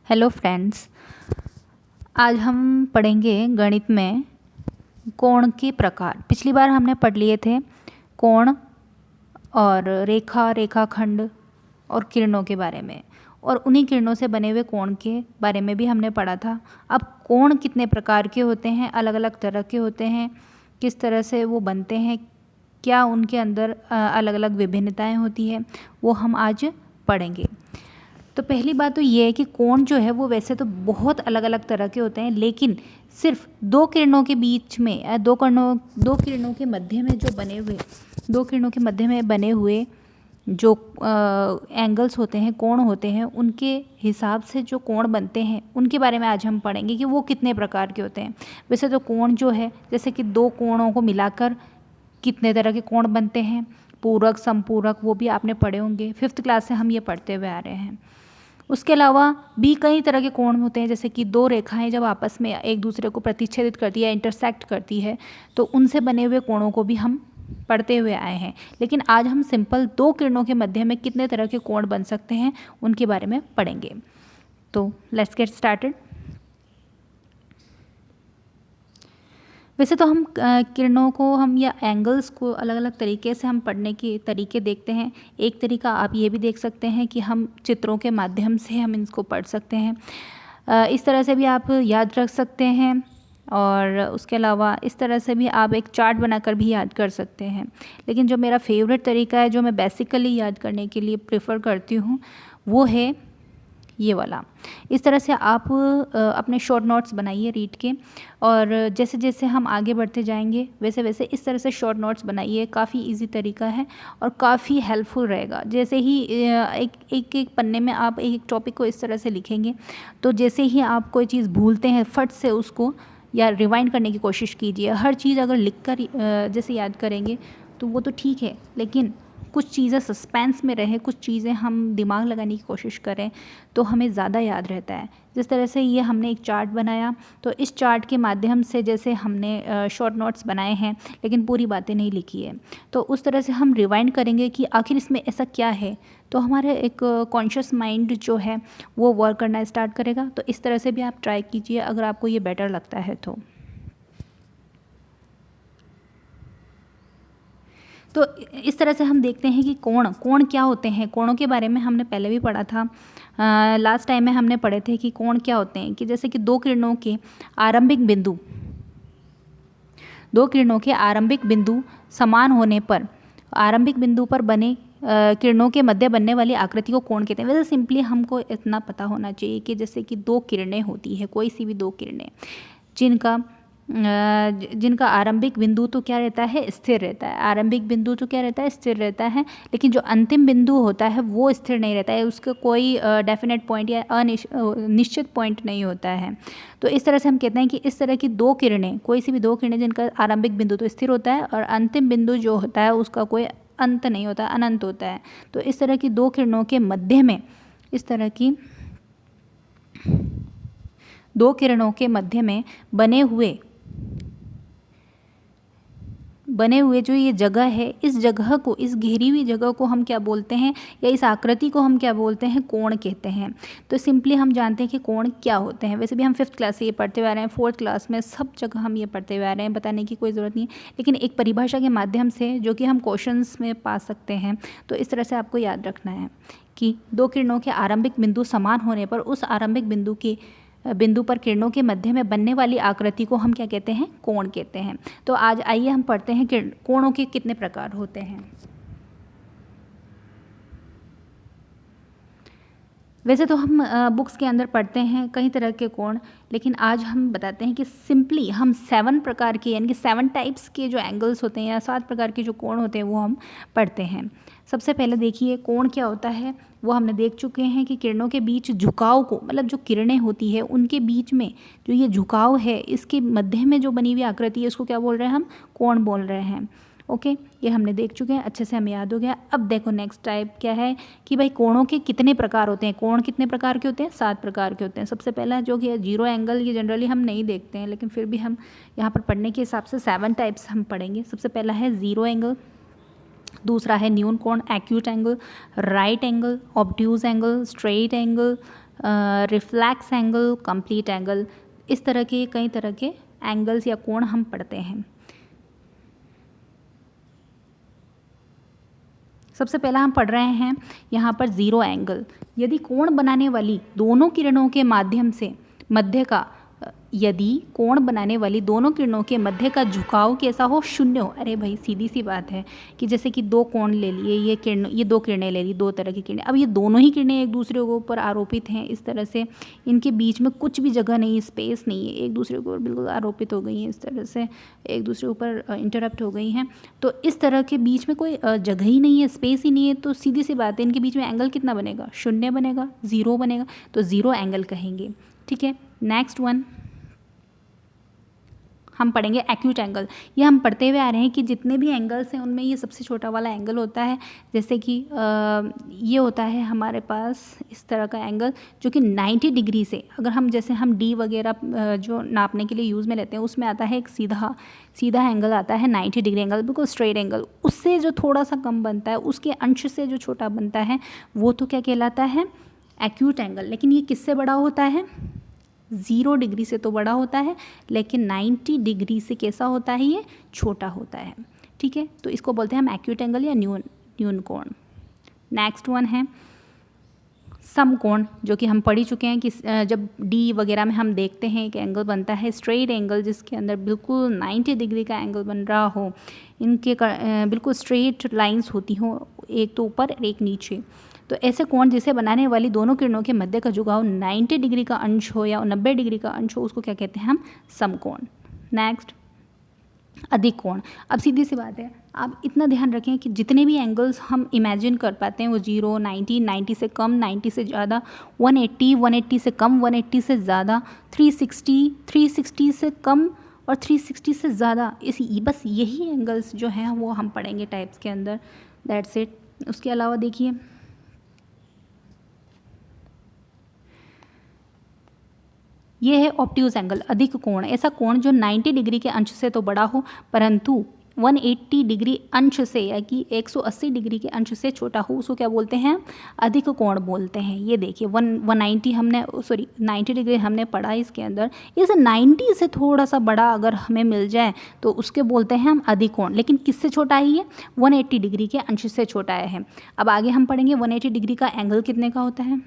Hello friends, आज हम पढ़ेंगे गणित में कोण के प्रकार। पिछली बार हमने पढ़ लिए थे कोण और रेखा, रेखाखंड और किरणों के बारे में, और उन्हीं किरणों से बने हुए कोण के बारे में भी हमने पढ़ा था। अब कोण कितने प्रकार के होते हैं, अलग अलग तरह के होते हैं, किस तरह से वो बनते हैं, क्या उनके अंदर अलग अलग विभिन्नताएं होती हैं, वो हम आज पढ़ेंगे। तो पहली बात तो ये है कि कोण जो है वो वैसे तो बहुत अलग अलग तरह के होते हैं, लेकिन सिर्फ दो किरणों के बीच में दो किरणों के मध्य में जो बने हुए दो किरणों के मध्य में बने हुए जो एंगल्स होते हैं, कोण होते हैं, उनके हिसाब से जो कोण बनते हैं उनके बारे में आज हम पढ़ेंगे कि वो कितने प्रकार के होते हैं। वैसे तो कोण जो है, जैसे कि दो कोणों को मिलाकर कितने तरह के कोण बनते हैं, पूरक, समपूरक, वो भी आपने पढ़े होंगे। 5th क्लास से हम ये पढ़ते हुए आ रहे हैं। उसके अलावा भी कई तरह के कोण होते हैं, जैसे कि दो रेखाएं जब आपस में एक दूसरे को प्रतिच्छेदित करती है, इंटरसेक्ट करती है, तो उनसे बने हुए कोणों को भी हम पढ़ते हुए आए हैं। लेकिन आज हम सिंपल दो किरणों के मध्य में कितने तरह के कोण बन सकते हैं उनके बारे में पढ़ेंगे। तो लेट्स गेट स्टार्टेड। वैसे तो हम किरणों को हम या एंगल्स को अलग अलग तरीके से हम पढ़ने के तरीके देखते हैं। एक तरीका आप ये भी देख सकते हैं कि हम चित्रों के माध्यम से हम इसको पढ़ सकते हैं। इस तरह से भी आप याद रख सकते हैं, और उसके अलावा इस तरह से भी आप एक चार्ट बनाकर भी याद कर सकते हैं। लेकिन जो मेरा फेवरेट तरीका है, जो मैं बेसिकली याद करने के लिए प्रेफर करती हूँ, वो है ये वाला। इस तरह से आप अपने शॉर्ट नोट्स बनाइए रीड के, और जैसे जैसे हम आगे बढ़ते जाएंगे वैसे वैसे इस तरह से शॉर्ट नोट्स बनाइए। काफ़ी इजी तरीका है और काफ़ी हेल्पफुल रहेगा। जैसे ही एक पन्ने में आप एक टॉपिक को इस तरह से लिखेंगे, तो जैसे ही आप कोई चीज़ भूलते हैं, फट से उसको या रिवाइंड करने की कोशिश कीजिए। हर चीज़ अगर लिख कर जैसे याद करेंगे तो वो तो ठीक है, लेकिन कुछ चीज़ें सस्पेंस में रहे, कुछ चीज़ें हम दिमाग लगाने की कोशिश करें तो हमें ज़्यादा याद रहता है। जिस तरह से ये हमने एक चार्ट बनाया, तो इस चार्ट के माध्यम से जैसे हमने शॉर्ट नोट्स बनाए हैं लेकिन पूरी बातें नहीं लिखी है, तो उस तरह से हम रिवाइंड करेंगे कि आखिर इसमें ऐसा क्या है, तो हमारे एक कॉन्शियस माइंड जो है वो वर्क करना स्टार्ट करेगा। तो इस तरह से भी आप ट्राई कीजिए अगर आपको ये बेटर लगता है तो इस तरह से हम देखते हैं कि कोण क्या होते हैं। कोणों के बारे में हमने पहले भी पढ़ा था। लास्ट टाइम में हमने पढ़े थे कि कोण क्या होते हैं, कि जैसे कि दो किरणों के आरंभिक बिंदु समान होने पर आरंभिक बिंदु पर बने किरणों के मध्य बनने वाली आकृति को कोण कहते हैं। वैसे सिंपली हमको इतना पता होना चाहिए कि जैसे कि दो किरणें होती है, कोई सी भी दो किरणें, जिनका आरंभिक बिंदु तो क्या रहता है, स्थिर रहता है। आरंभिक बिंदु तो क्या रहता है, स्थिर रहता है, लेकिन जो अंतिम बिंदु होता है वो स्थिर नहीं रहता है। उसका कोई डेफिनेट पॉइंट या निश्चित पॉइंट नहीं होता है। तो इस तरह से हम कहते हैं कि इस तरह की दो किरणें, कोई सी भी दो किरणें जिनका आरंभिक बिंदु तो स्थिर होता है और अंतिम बिंदु जो होता है उसका कोई अंत नहीं होता, अनंत होता है। तो इस तरह की दो किरणों के मध्य में, इस तरह की दो किरणों के मध्य में बने हुए जो ये जगह है, इस जगह को, इस घेरी हुई जगह को हम क्या बोलते हैं, या इस आकृति को हम क्या बोलते हैं, कोण कहते हैं। तो सिंपली हम जानते हैं कि कोण क्या होते हैं। वैसे भी हम 5th क्लास से ये पढ़ते हुए आ रहे हैं, 4th क्लास में, सब जगह हम ये पढ़ते हुए आ रहे हैं, बताने की कोई ज़रूरत नहीं है। लेकिन एक परिभाषा के माध्यम से जो कि हम क्वेश्चंस में पा सकते हैं, तो इस तरह से आपको याद रखना है कि दो किरणों के आरंभिक बिंदु समान होने पर उस आरंभिक बिंदु पर किरणों के मध्य में बनने वाली आकृति को हम क्या कहते हैं, कोण कहते हैं। तो आज आइए हम पढ़ते हैं कि कोणों के कितने प्रकार होते हैं। वैसे तो हम बुक्स के अंदर पढ़ते हैं कई तरह के कोण, लेकिन आज हम बताते हैं कि सिंपली हम 7 प्रकार के, यानी कि 7 टाइप्स के जो एंगल्स होते हैं या 7 प्रकार के जो कोण होते हैं वो हम पढ़ते हैं। सबसे पहले देखिए कोण क्या होता है, वो हमने देख चुके हैं कि किरणों के बीच झुकाव को, मतलब जो किरणें होती है उनके बीच में जो ये झुकाव है, इसके मध्य में जो बनी हुई आकृति है उसको क्या बोल रहे हैं, हम कोण बोल रहे हैं। ओके, ये हमने देख चुके हैं, अच्छे से हमें याद हो गया। अब देखो नेक्स्ट टाइप क्या है कि भाई कोणों के कितने प्रकार होते हैं। कोण कितने प्रकार के होते हैं, 7 प्रकार के होते हैं। सबसे पहला जो कि है जीरो एंगल, ये जनरली हम नहीं देखते हैं, लेकिन फिर भी हम यहाँ पर पढ़ने के हिसाब से 7 टाइप्स हम पढ़ेंगे। सबसे पहला है जीरो एंगल, दूसरा है न्यून कोण, acute angle, right angle, obtuse angle, straight angle, reflex angle, complete angle, इस तरह के कई तरह के एंगल्स या कोण हम पढ़ते हैं। सबसे पहला हम पढ़ रहे हैं यहाँ पर ज़ीरो एंगल। यदि कोण बनाने वाली दोनों किरणों के माध्यम से मध्य का यदि कोण बनाने वाली दोनों किरणों के मध्य का झुकाव कैसा हो, शून्य हो। अरे भाई सीधी सी बात है कि जैसे कि दो कोण ले लिए, ये दो किरणें ले ली, दो तरह की किरणें। अब ये दोनों ही किरणें एक दूसरे के ऊपर आरोपित हैं इस तरह से, इनके बीच में कुछ भी जगह नहीं, स्पेस नहीं है, एक दूसरे के ऊपर बिल्कुल आरोपित हो गई हैं, इस तरह से एक दूसरे के ऊपर इंटरप्ट हो गई हैं। तो इस तरह के बीच में कोई जगह ही नहीं है, स्पेस ही नहीं है, तो सीधी सी बात है इनके बीच में एंगल कितना बनेगा, शून्य बनेगा, ज़ीरो बनेगा, तो ज़ीरो एंगल कहेंगे। ठीक है, नेक्स्ट वन हम पढ़ेंगे एक्यूट एंगल। ये हम पढ़ते हुए आ रहे हैं कि जितने भी एंगल्स हैं उनमें ये सबसे छोटा वाला एंगल होता है। जैसे कि ये होता है हमारे पास इस तरह का एंगल जो कि 90 डिग्री से, अगर हम जैसे हम डी वगैरह जो नापने के लिए यूज़ में लेते हैं उसमें आता है एक सीधा एंगल आता है 90 डिग्री एंगल, बिल्कुल स्ट्रेट एंगल। उससे जो थोड़ा सा कम बनता है, उसके अंश से जो छोटा बनता है वो तो क्या कहलाता है, एक्यूट एंगल। लेकिन ये किससे बड़ा होता है, 0 डिग्री से तो बड़ा होता है, लेकिन 90 डिग्री से कैसा होता है, ये छोटा होता है। ठीक है, तो इसको बोलते हैं हम एक्यूट एंगल या न्यून कोण। नेक्स्ट वन है समकोण, जो कि हम पढ़ ही चुके हैं कि जब डी वगैरह में हम देखते हैं एक एंगल बनता है स्ट्रेट एंगल, जिसके अंदर बिल्कुल 90 डिग्री का एंगल बन रहा हो, इनके बिल्कुल स्ट्रेट लाइंस होती हो, एक तो ऊपर एक नीचे। तो ऐसे कोण जिसे बनाने वाली दोनों किरणों के मध्य का झुकाव 90 डिग्री का अंश हो या 90 डिग्री का अंश हो, उसको क्या कहते हैं हम, समकोण। नेक्स्ट अधिक कोण। अब सीधी सी बात है, आप इतना ध्यान रखें कि जितने भी एंगल्स हम इमेजिन कर पाते हैं वो 0, 90, 90 से कम, 90 से ज़्यादा, 180, 180 से कम, 180 से ज़्यादा, 360, 360 से कम और 360 से ज़्यादा, बस यही एंगल्स जो हैं वो हम पढ़ेंगे टाइप्स के अंदर, दैट्स इट। उसके अलावा देखिए ये है ऑब्ट्यूज एंगल, अधिक कोण। ऐसा कोण जो 90 डिग्री के अंश से तो बड़ा हो परंतु 180 डिग्री अंश से या कि 180 डिग्री के अंश से छोटा हो, उसको क्या बोलते हैं, अधिक कोण बोलते हैं। ये देखिए 90 डिग्री हमने पढ़ा इसके अंदर, इस 90 से थोड़ा सा बड़ा अगर हमें मिल जाए तो उसके बोलते हैं हम अधिक कोण। लेकिन किससे छोटा है ये, 180 डिग्री के अंश से छोटा है। अब आगे हम पढ़ेंगे 180 डिग्री का एंगल कितने का होता है,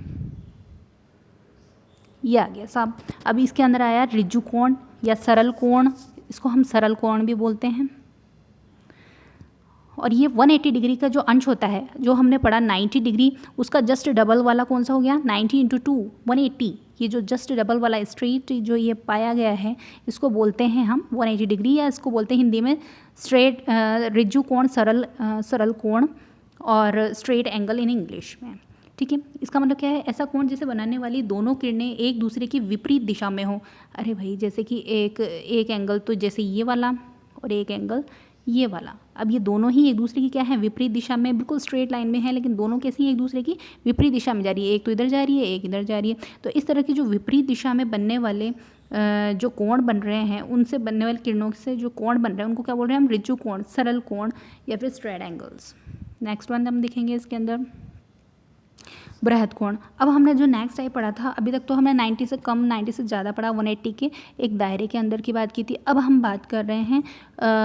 ये आ गया साहब। अब इसके अंदर आया ऋजु कोण या सरल कोण, इसको हम सरल कोण भी बोलते हैं। और ये 180 डिग्री का जो अंश होता है, जो हमने पढ़ा 90 डिग्री, उसका जस्ट डबल वाला कौन सा हो गया, 90 × 2 180। ये जो जस्ट डबल वाला स्ट्रेट जो ये पाया गया है, इसको बोलते हैं हम 180 डिग्री, या इसको बोलते हैं हिंदी में स्ट्रेट ऋजु कोण, सरल कोण और स्ट्रेट एंगल इन इंग्लिश में। ठीक है, इसका मतलब क्या है, ऐसा कोण जिसे बनाने वाली दोनों किरणें एक दूसरे की विपरीत दिशा में हो। अरे भाई जैसे कि एक एंगल तो जैसे ये वाला और एक एंगल ये वाला, अब ये दोनों ही एक दूसरे की क्या है, विपरीत दिशा में, बिल्कुल स्ट्रेट लाइन में है, लेकिन दोनों कैसी हैं, एक दूसरे की विपरीत दिशा में जा रही है, एक तो इधर जा रही है, एक इधर जा रही है। तो इस तरह की जो विपरीत दिशा में बनने वाले जो कोण बन रहे हैं, उनसे बनने वाले किरणों से जो कोण बन रहे हैं उनको क्या बोल रहे हैं हम, ऋजु कोण, सरल कोण या फिर स्ट्रेट एंगल्स। नेक्स्ट वन हम देखेंगे इसके अंदर बृहद कोण। अब हमने जो नेक्स्ट टाइप पढ़ा था, अभी तक तो हमने 90 से कम, 90 से ज़्यादा पढ़ा, 180 के एक दायरे के अंदर की बात की थी। अब हम बात कर रहे हैं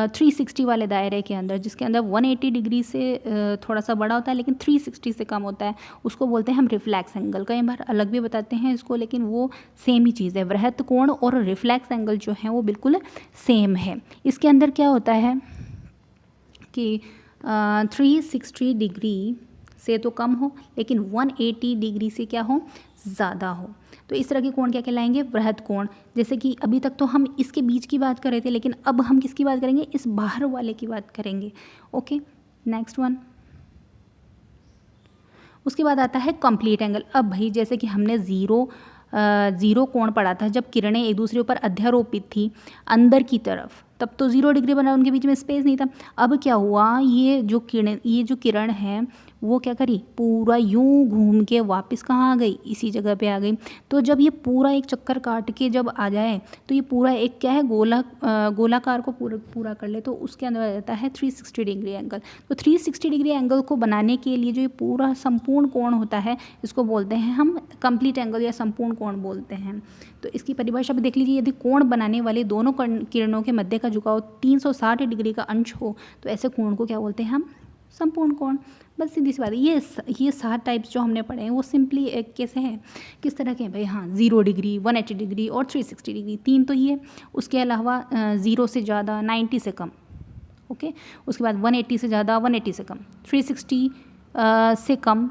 360 वाले दायरे के अंदर, जिसके अंदर 180 डिग्री से थोड़ा सा बड़ा होता है लेकिन 360 से कम होता है, उसको बोलते हैं हम रिफ्लैक्स एंगल। कई बार अलग भी बताते हैं इसको, लेकिन वो सेम ही चीज़ है। बृहद कोण और रिफ्लैक्स एंगल जो है वो बिल्कुल सेम है। इसके अंदर क्या होता है कि 360 डिग्री से तो कम हो, लेकिन 180 डिग्री से क्या हो, ज़्यादा हो। तो इस तरह के कोण क्या कहलाएंगे, बृहद कोण। जैसे कि अभी तक तो हम इसके बीच की बात कर रहे थे, लेकिन अब हम किसकी बात करेंगे, इस बाहर वाले की बात करेंगे। Okay, next one. उसके बाद आता है कंप्लीट एंगल। अब भाई जैसे कि हमने ज़ीरो कोण पढ़ा था, जब किरणें एक दूसरे ऊपर अध्यारोपित थी अंदर की तरफ, तब तो 0 डिग्री बना, उनके बीच में स्पेस नहीं था। अब क्या हुआ, ये जो किरण है वो क्या करी, पूरा यूं घूम के वापस कहाँ आ गई, इसी जगह पे आ गई। तो जब ये पूरा एक चक्कर काट के जब आ जाए तो ये पूरा एक क्या है, गोलाकार को पूरा कर ले, तो उसके अंदर आ जाता है 360 डिग्री एंगल। तो 360 डिग्री एंगल को बनाने के लिए जो ये पूरा संपूर्ण कोण होता है, इसको बोलते हैं हम कंप्लीट एंगल या संपूर्ण कोण बोलते हैं। तो इसकी परिभाषा भी देख लीजिए, यदि कोण बनाने वाले दोनों किरणों के मध्य का झुकाव 360 डिग्री का अंश हो तो ऐसे कोण को क्या बोलते हैं हम, संपूर्ण कोण। बस सीधी सी बात है। ये 7 टाइप्स जो हमने पढ़े हैं वो सिंपली एक कैसे हैं, किस तरह के हैं भाई, हाँ 0 डिग्री, 180 डिग्री और 360 डिग्री, 3 तो ये, उसके अलावा 0 से ज़्यादा, 90 से कम, ओके, उसके बाद 180 से ज़्यादा, 180 से कम, 360 से कम,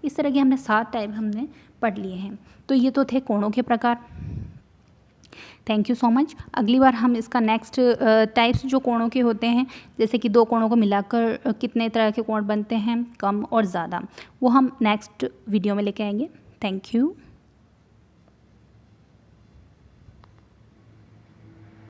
इस तरह के हमने 7 टाइप हमने पढ़ लिए हैं। तो ये तो थे कोणों के प्रकार। Thank you so much. अगली बार हम इसका नेक्स्ट टाइप्स जो कोणों के होते हैं, जैसे कि 2 कोणों को मिलाकर कितने तरह के कोण बनते हैं, कम और ज़्यादा, वो हम नेक्स्ट वीडियो में लेके आएंगे। Thank you.